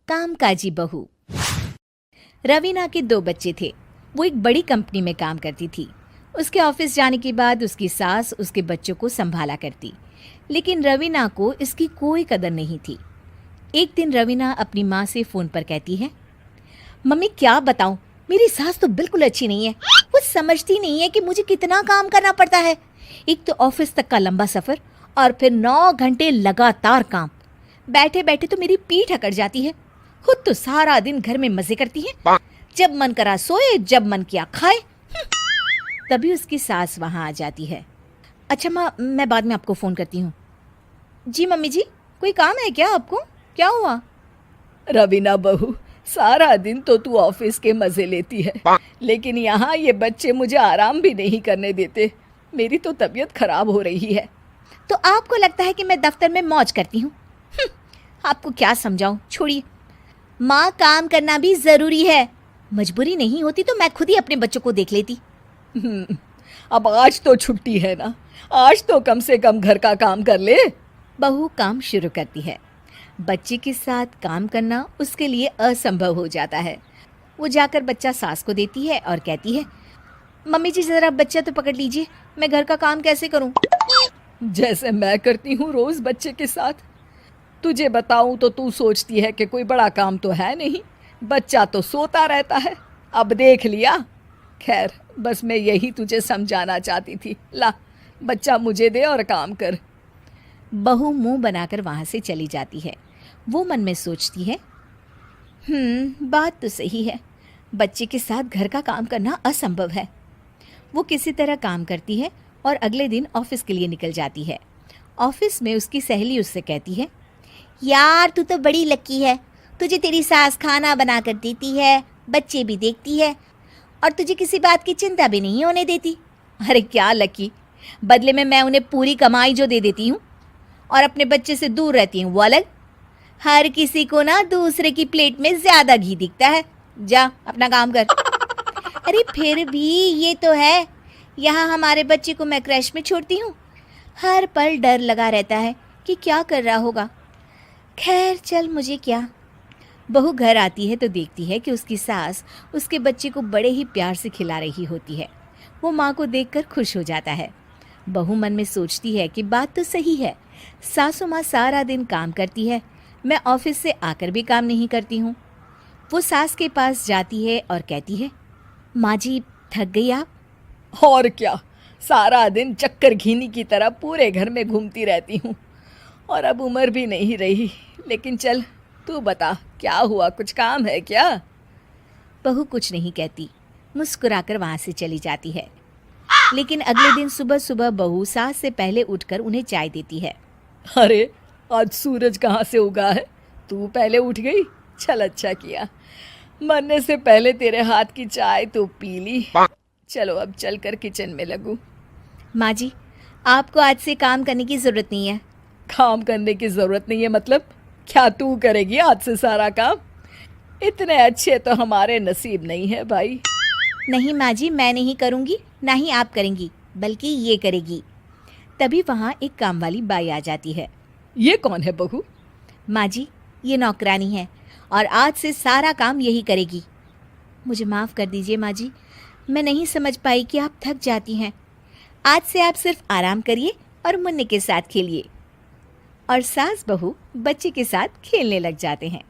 कामकाजी बहू। रवीना के दो बच्चे थे। वो एक बड़ी कंपनी में काम करती थी। उसके ऑफिस जाने के बाद उसकी सास उसके बच्चों को संभाला करती, लेकिन रवीना को इसकी कोई कदर नहीं थी। एक दिन रवीना अपनी माँ से फ़ोन पर कहती है, मम्मी क्या बताऊं, मेरी सास तो बिल्कुल अच्छी नहीं है। वो समझती नहीं है कि मुझे कितना काम करना पड़ता है। एक तो ऑफिस तक का लंबा सफ़र और फिर 9 घंटे लगातार काम। बैठे बैठे तो मेरी पीठ अकड़ जाती है। खुद तो सारा दिन घर में मजे करती है, जब मन करा सोए, जब मन किया खाए। तभी उसकी सास वहां आ जाती है। अच्छा माँ, मैं बाद में आपको फ़ोन करती हूँ। जी मम्मी जी, कोई काम है क्या आपको? क्या हुआ? रवीना बहू, सारा दिन तो तू ऑफिस के मजे लेती है, लेकिन यहाँ ये बच्चे मुझे आराम भी नहीं करने देते। मेरी तो तबीयत खराब हो रही है। तो आपको लगता है कि मैं दफ्तर में मौज करती हूँ? आपको क्या समझाऊं, छोड़िए। माँ, काम करना भी ज़रूरी है। मजबूरी नहीं होती तो मैं खुद ही अपने बच्चों को देख लेती। अब आज तो छुट्टी है ना, आज तो कम से कम घर का काम कर ले। बहू काम शुरू करती है। बच्चे के साथ काम करना उसके लिए असंभव हो जाता है। वो जाकर बच्चा सास को देती है और कहती है, मम्मी जी ज़रा बच्चा तो पकड़ लीजिए, मैं घर का काम कैसे करूं? जैसे मैं करती हूँ रोज बच्चे के साथ। तुझे बताऊं तो तू सोचती है कि कोई बड़ा काम तो है नहीं, बच्चा तो सोता रहता है। अब देख लिया। खैर, बस मैं यही तुझे समझाना चाहती थी। ला, बच्चा मुझे दे और काम कर। बहू मुंह बनाकर वहां से चली जाती है। वो मन में सोचती है, बात तो सही है, बच्चे के साथ घर का काम करना असंभव है। वो किसी तरह काम करती है और अगले दिन ऑफिस के लिए निकल जाती है। ऑफिस में उसकी सहेली उससे कहती है, यार तू तो बड़ी लकी है, तुझे तेरी सास खाना बना कर देती है, बच्चे भी देखती है और तुझे किसी बात की चिंता भी नहीं होने देती। अरे क्या लकी, बदले में मैं उन्हें पूरी कमाई जो दे देती हूँ और अपने बच्चे से दूर रहती हूँ वो अलग। हर किसी को ना दूसरे की प्लेट में ज़्यादा घी दिखता है। जा अपना काम कर। अरे फिर भी ये तो है, यहाँ हमारे बच्चे को मैं क्रैश में छोड़ती हूँ, हर पल डर लगा रहता है कि क्या कर रहा होगा। खैर चल, मुझे क्या। बहू घर आती है तो देखती है कि उसकी सास उसके बच्चे को बड़े ही प्यार से खिला रही होती है। वो माँ को देखकर खुश हो जाता है। बहू मन में सोचती है कि बात तो सही है, सासू माँ सारा दिन काम करती है, मैं ऑफिस से आकर भी काम नहीं करती हूँ। वो सास के पास जाती है और कहती है, माँ जी थक गई आप? और क्या, सारा दिन चक्कर घीनी की तरह पूरे घर में घूमती रहती हूँ और अब उम्र भी नहीं रही। लेकिन चल, तू बता क्या हुआ, कुछ काम है क्या? बहू कुछ नहीं कहती, मुस्कुराकर वहाँ से चली जाती है। लेकिन अगले दिन सुबह सुबह बहू सास से पहले उठकर उन्हें चाय देती है। अरे, आज सूरज कहाँ से उगा है? तू पहले उठ गई, चल अच्छा किया। मरने से पहले तेरे हाथ की चाय तो पी ली। चलो अब चलकर किचन में लगूं। माँ जी, आपको आज से काम करने की ज़रूरत नहीं है। काम करने की ज़रूरत नहीं है मतलब? क्या तू करेगी आज से सारा काम? इतने अच्छे तो हमारे नसीब नहीं है भाई। नहीं माँ जी, मैं नहीं करूँगी, ना ही आप करेंगी, बल्कि ये करेगी। तभी वहाँ एक काम वाली बाई आ जाती है। ये कौन है बहू? माँ जी, ये नौकरानी है और आज से सारा काम यही करेगी। मुझे माफ़ कर दीजिए माँ जी, मैं नहीं समझ पाई कि आप थक जाती हैं। आज से आप सिर्फ आराम करिए और मुन्ने के साथ खेलिए। और सास बहू बच्चे के साथ खेलने लग जाते हैं।